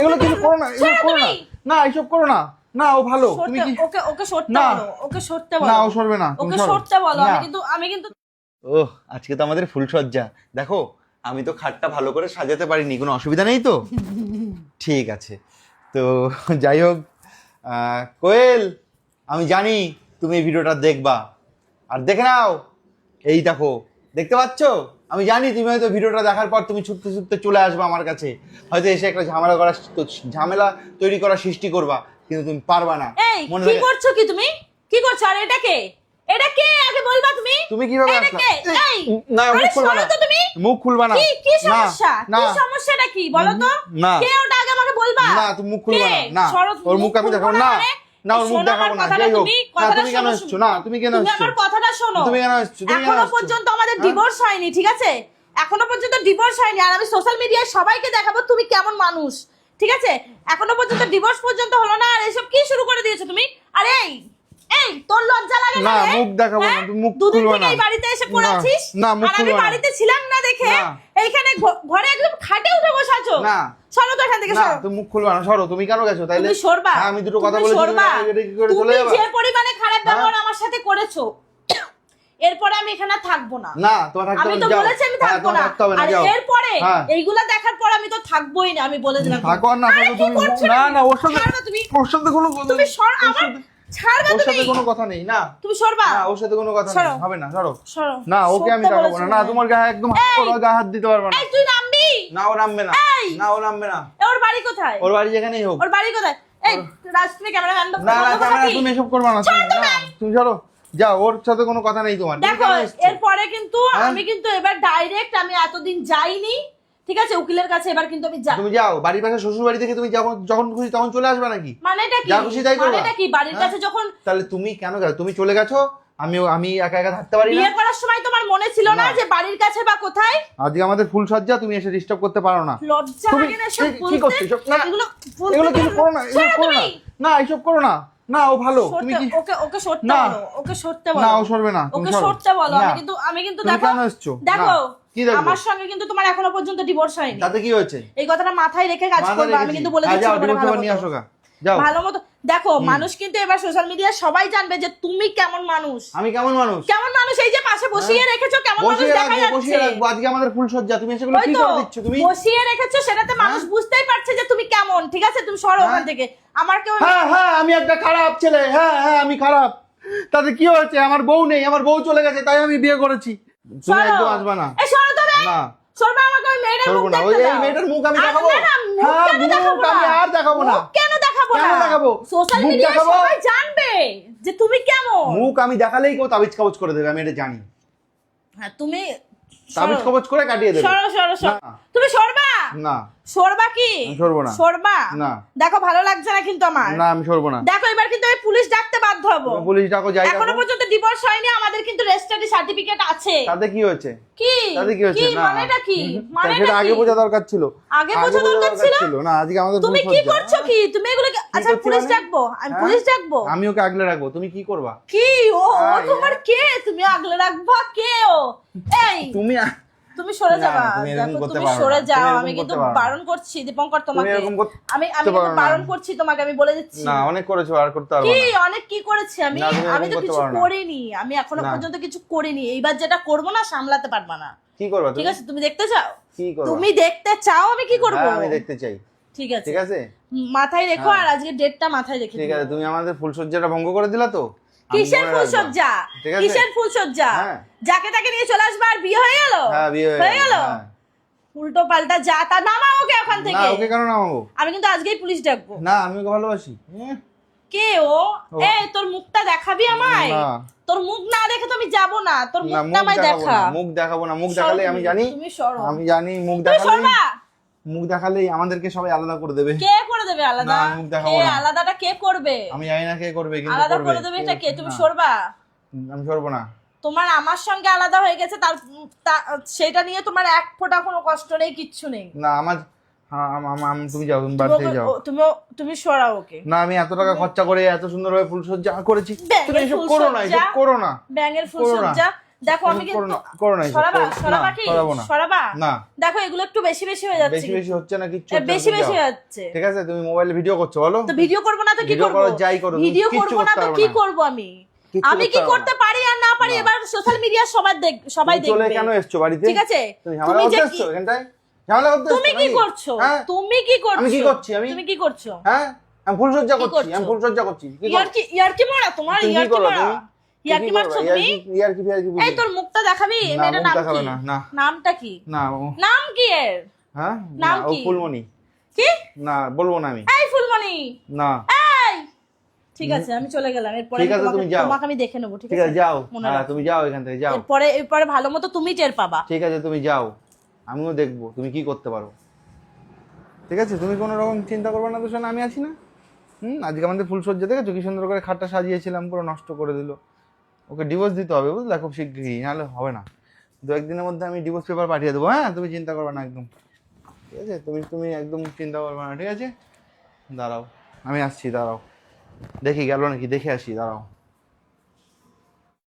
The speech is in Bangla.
এগুলো কিছু করো না, এগুলো করো না। না এইসব করো না। না ও ভালো, তুমি কি ওকে সরতে বলো, ওকে সরতে বলো। না ও সরবে না, তুমি ওকে সরো। সরতে বলো। না। আমি কিন্তু ওহ, আজকে তো আমাদের ফুলসজ্জা দেখো। আমি তো খাটটা ভালো করে সাজাতে পারিনি, কোনো অসুবিধা নেই তো? ঠিক আছে, তো যাই হোক, কোয়েল, আমি জানি তুমি এই ভিডিওটা দেখবা, আর দেখে নাও। এই দেখো, দেখতে পাচ্ছো? আমি জানি তুমি হয়তো ভিডিওটা দেখার পর তুমি ছুটতে ছুটতে চলে আসবে আমার কাছে, হয়তো এসে একটা ঝামেলা তৈরি করা সৃষ্টি করবা, কিন্তু তুমি পারবা না। এই কি করছো? কি তুমি কি করছো? আর এটা কে? এটা কে আগে বলবা তুমি? তুমি কিভাবে এটা আসলা? কে? এই না, মুখ খুলবা না। তো তুমি মুখ খুলবা না। কি সমস্যা? না, কি সমস্যাটা কি বলো তো? না। কে ওটা আগে আমাকে বলবা? না, তুমি মুখ খুলবা না। না, ওর মুখ আমি দেখাবো না। না, ওর মুখ দেখাবো না। যাই হোক, না, তুমি কেন এসছো? না, তুমি কেন তুমি এসছো? আমার কথাটা শোনো। তুমি কেন এসছো? তুমি কেন এখনো এসছো? পর্যন্ত আমাদের ডিভোর্স হয়নি, ঠিক আছে? এখনো পর্যন্ত ডিভোর্স হয়নি, আর আমি সোশ্যাল মিডিয়ায় সবাইকে দেখাবো তুমি কেমন মানুষ, ঠিক আছে? এখনো পর্যন্ত ডিভোর্স পর্যন্ত হলো না, আর এসব কি শুরু করে দিয়েছো তুমি? আরে এই তোর লজ্জা লাগে না? না, রে? মুখ দেখাবো না, হ্যাঁ? তুমি মুখ দুদিন খুলবা থেকে না। এই বাড়িতে এসে পড়েছিস, না, মুখ আর আমি খুলবা না। বাড়িতে ছিলাম না দেখে না। এইখানে ঘরে একদম খাটে উঠে বসে আছো। না। সরো তো এখান থেকে, না, সরো। তুমি মুখ খুলবা না, সরো। তুমি কেন গেছো তাইলে? তুমি সরবা। হ্যাঁ, আমি দুটো কথা তুমি বলেছি, সরবা। তুমি কি করে চলে তুমি যাবা? যে পরিমাণে খারাপ ব্যবহার আমার সাথে করেছো, এরপরে আমি এখানে আর থাকবো না। না, তোমার থাকতে আমি হবে তো না, যাও। বলেছি আমি হ্যাঁ, থাকবো তোমার না। থাকতে হবে না, আর যাও। এরপরে হ্যাঁ। এইগুলা দেখার পর আমি তো থাকবোই না, আমি বলে দিলাম। থাকো আর না আরে থাকো কি তুমি। করছো না, না, ওর সাথে ছাড়বা তুমি। ওর সাথে কোনো কথা তুমি নেই। আমার ছাড়বা ওর সাথে তুমি। কোনো কথা নেই। না, তুমি সরবা। না, ওর সাথে কোনো কথা সরো। নেই, হবে না, সরো। সরো। না, ওকে আমি সরতে দেখাবো বলেছি না। না, মনে হয়। তোমার গায়ে একদম তোমার গায়ে হাত দিতে পারবো না। এই তুই নামবি? না, ও নামবে না। এই। না, ও নামবে না। ওর বাড়ি কোথায়? ওর বাড়ি যেখানেই হোক। ওর বাড়ি কোথায়? এই রাজশ্রী ক্যামেরাম্যান না, না, ক্যামেরা তুমি এসব করবে না। না, তুমি সরো, যাও। ওর সাথে কোনো কথা নেই তোমার। তুমি দেখো, কেন এসছো? এরপরে কিন্তু হ্যাঁ? আমি কিন্তু এবার ডাইরেক্ট, আমি এতদিন যাইনি, ঠিক আছে? উকিলের কাছে এবার কিন্তু আমি তুমি যাও বাড়ির পাশে, শ্বশুর বাড়ি থেকে তুমি যখন খুশি তখন চলে আসবে নাকি? মানেটা কি? যা খুশি তাই করবা? মানেটা কি? বাড়ির হ্যাঁ? কাছে যখন তাহলে তুমি কেন গেছো? তুমি চলে গেছো, আমি একা একা থাকতে পারি না? বিয়ে করার সময় তোমার মনে ছিল না না। যে বাড়ির কাছে বা কোথায়? আজকে আমাদের ফুল সজ্জা, তুমি এসে ডিস্টার্ব করতে পারো না। লজ্জা তুমি লাগে না এসব কি বলতে? করছো এসব? না, এগুলো এগুলো কিছু করো না, এগুলো করো না। না, এইসব করো না। না, ও ভালো, তুমি কি ওকে সরতে না। বলো, ওকে সরতে বলো। না, ও সরবে না, তুমি ওকে সরো। সরতে বলো। না। আমি কিন্তু তুমি দেখো, কেন এসছো? দেখো, না, কি দেখবো? আমার সঙ্গে কিন্তু তোমার এখনো পর্যন্ত ডিভোর্স হয়নি। তাতে কি হয়েছে? এই কথাটা মাথায় রেখে কাজ মাথায় করবে। আমি রেখেছি। কিন্তু বলে হ্যাঁ, দিচ্ছি যাও, তোমার divorce ভালো paper নিয়ে মতো। আসো গা। যাও। ভালো মতো দেখো, মানুষ কিন্তু এবার সোশ্যাল মিডিয়ায় সবাই জানবে যে তুমি কেমন মানুষ। আমি কেমন মানুষ? কেমন মানুষ? এই যে পাশে বসিয়ে রেখেছো, কেমন মানুষ বসিয়ে দেখা রাখবো, বসিয়ে যাচ্ছে। রাখবো। আজকে আমাদের ফুল সজ্জা, তুমি সেগুলো ওই কি তো, করে দিচ্ছ তুমি? বসিয়ে রেখেছো, সেটাতে মানুষ বুঝতেই পারছে যে তুমি কেমন, ঠিক আছে? তুমি সরো ওখান থেকে। আমার কেউ হ্যাঁ, হ্যাঁ, আমি একটা খারাপ ছেলে। হ্যাঁ, হ্যাঁ, আমি খারাপ। তাতে কি হয়েছে? আমার বউ নেই, আমার বউ চলে গেছে, তাই আমি বিয়ে করেছি। তুমি সরো। একদম আসবে না। এই সরো তবে। না, সরবা, আমাকে ওই মেয়েটার মুখ সরবো না। দেখতে ওই এই দাও। মেয়েটার মুখ আমি আর দেখাবো? না, না, মুখ হ্যাঁ, কেন দেখাবো মুখ না? আমি আর দেখাবো না। মুখ কেন দেখাবো না? কেন দেখাবো? সোশ্যাল মুখ মিডিয়ায় দেখাবো? সবাই জানবে যে তুমি কেমন। মুখ আমি দেখালেই কেউ তাবিজ কবজ করে দেবে, আমি এটা জানি। হ্যাঁ, তুমি তাবিজ কবজ করে কাটিয়ে দেবে। সরো সরো সরো। না। তুমি সরবা? না, সরবা কি? আমি সরবো না। সরবা? না। দেখো, ভালো লাগছে না কিন্তু আমার। না, আমি সরবো না। দেখো, এবার কিন্তু আমি পুলিশ ডাকতে বাধ্য হবো। পুলিশ ডাকো, যাই এখনো ডাকো। পর্যন্ত ডিভোর্স হয়নি, আমাদের কিন্তু রেজিস্ট্রি সার্টিফিকেট আছে। তাতে কি হয়েছে? কি? তাতে কি হয়েছে? না, মানেটা কি? মানেটা সেটা আগে কি? বোঝা দরকার ছিল। আগে বোঝা দরকার ছিল? না, আজকে আমাদের তুমি ফুল কি সজ্জা। করছো? কি তুমি এগুলো আচ্ছা, করছি পুলিশ মানে? ডাকবো? আমি হ্যাঁ? পুলিশ ডাকবো? আমি ওকে আগলে রাখবো, তুমি কি করবা? কি ও হ্যাঁ, তোমার কে? তুমি আগলে রাখবা কে ও? এই তুমি তুমি সরে না, যাবা। তুমি এরকম দেখো, করতে তুমি পারো না। সরে তুমি যাও। এরকম আমি কিন্তু করতে পারো না। বারণ করছি দীপঙ্কর তোমাকে। এরকম করতে আমি পারো কিন্তু না। বারণ করছি তোমাকে, আমি বলে দিচ্ছি। না, অনেক করেছো, আর করতে পারবো কি না। অনেক কি করেছি আমি? না, তুমি আমি এরকম তো করতে কিছু পারো না। করিনি। আমি এখনো না। পর্যন্ত কিছু করিনি। এইবার যেটা করবো না, সামলাতে পারবা না। কি করবা তুমি? ঠিক আছে? তুমি দেখতে চাও? কি করবা? তুমি দেখতে চাও আমি কি করব? হ্যাঁ, আমি দেখতে চাই। ঠিক আছে, ঠিক আছে, মাথায় রেখো। হ্যাঁ। আর আজকে ডেটটা মাথায় রেখে ঠিক দিও। আছে। তুমি আমাদের ফুলসজ্জাটা ভঙ্গ করে দিলা তো। আমি কিসের মনে ফুলসজ্জা? রাখবো। ঠিক আছে? কিসের ফুলসজ্জা? হ্যাঁ। যাকে তাকে নিয়ে চলে আসবে আর বিয়ে হয়ে গেল? হ্যাঁ, বিয়ে হয়ে গেল? হ্যাঁ। উল্টো পাল্টা যা তা নামাও ওকে ওখান না, থেকে। ওকে কেন নামাবো? আমি কিন্তু আজকেই পুলিশ ডাকবো। না, আমি ওকে ভালোবাসি। কে ও? এই তোর মুখটা দেখাবি আমায়? না। তোর মুখ না দেখে তো আমি যাব না। তোর না, মুখটা আমায় দেখাবো দেখা। না, মুখ দেখাবো না। মুখ দেখালে আমি জানি, তুমি সরো। আমি জানি মুখ তুমি দেখালে, সরবা। মুখ দেখালেই আমাদেরকে সবাই আলাদা করে দেবে। কে করে দেবে আলাদা? না, মুখ দেখাবো কে না। আলাদাটা কে করবে? আমি জানি না কে করবে, কিন্তু আলাদা করবে। করে দেবে এটা কে? তুমি না, সরবা? আমি সরবো না। তোমার আমার সঙ্গে আলাদা হয়ে গেছে, তার সেটা নিয়ে তোমার এক ফোঁটা কোনো কষ্ট নেই, কিচ্ছু নেই। না, আমার তুমি যাও, তুমি বাড়িতে যাও। তুমি সরাও ওকে। না, আমি এত টাকা খরচা করে এত সুন্দরভাবে ফুলসজ্জা করেছি, তুমি ব্যাঙের এসব করো না, এসব ফুলসজ্জা? করো না। ব্যাঙের করো না। ফুলসজ্জা? দেখো আমি করো কিন্তু না, করো না এসব, সরাবা করো না, সরাবা কি সরাবো না। সরাবা না। দেখো এগুলো একটু বেশি বেশি হয়ে যাচ্ছে বেশি বেশি হচ্ছে না, কিচ্ছু এ, হচ্ছে না, বেশি তুমি বেশি যাও। হয়ে যাচ্ছে ঠিক আছে, তুমি মোবাইলে ভিডিও করছো বলো। তো ভিডিও করব না তো কি ভিডিও করব করো, যাই করো, তুমি ভিডিও কিচ্ছু করব না করতে তো পারবে কি না। করব আমি কিচ্ছু আমি কি করতে পারবে করতে পারি আর না পারি না। এবার সোশ্যাল মিডিয়া সবাই তুমি চলে দেখবে কেন এসছো বাড়িতে? ঠিক আছে তুমি ঝামেলা করতে এসছো এখানটায়? ঝামেলা করতে এসছো তুমি কি নাকি? করছো হ্যাঁ? তুমি কি করছো আমি কি করছি? তুমি কি করছো হ্যাঁ, আমি ফুলসজ্জা কি করছি, করছো? আমি ফুলসজ্জা করছি। কি করছো? ইয়ারকি মারা তোমার তুমি কি ইয়ারকি করো মারা তুমি? ইয়ারকি মারছো তুমি ইয়ারকি ফিয়ারকি এই বুঝি? তোর মুখটা দেখাবি না, মেয়েটার মুখ নাম দেখাবে কি না, না। নামটা কি না নাম কি এর হ্যাঁ, নাম ও কি? ফুলমণি। কি না, বলবো না আমি। এই ফুলমণি না, এই ঠিক আছে আমি চলে গেলাম এরপরে ঠিক আছে, তুমি যাও। তোমাকে আমি দেখে নেবো ঠিক ঠিক আছে, যাও। মনে হ্যাঁ, রাখো। তুমি যাও এখান থেকে, যাও। এরপরে ভালো মতো তুমি টের পাবা ঠিক আছে, তুমি যাও, আমিও দেখবো তুমি কি করতে পারো। ঠিক আছে, তুমি কোনো রকম চিন্তা করবে না, তো শোনো আমি আছি না। আজকে আমাদের ফুলসজ্জা দেখেছো কি সুন্দর করে খাটটা সাজিয়েছিলাম, পুরো নষ্ট করে দিল। ওকে ডিভোর্স দিতে হবে বুঝলে, খুব শিগগিরই, নাহলে হবে না। 2-1 দিনের মধ্যে আমি ডিভোর্স পেপার পাঠিয়ে দেবো। হ্যাঁ, তুমি চিন্তা করবে না একদম। ঠিক আছে, তুমি একদম চিন্তা করবে না, ঠিক আছে। দাঁড়াও, আমি আসছি, দাঁড়াও, দেখি গেল নাকি, দেখে আসি, দাঁড়াও।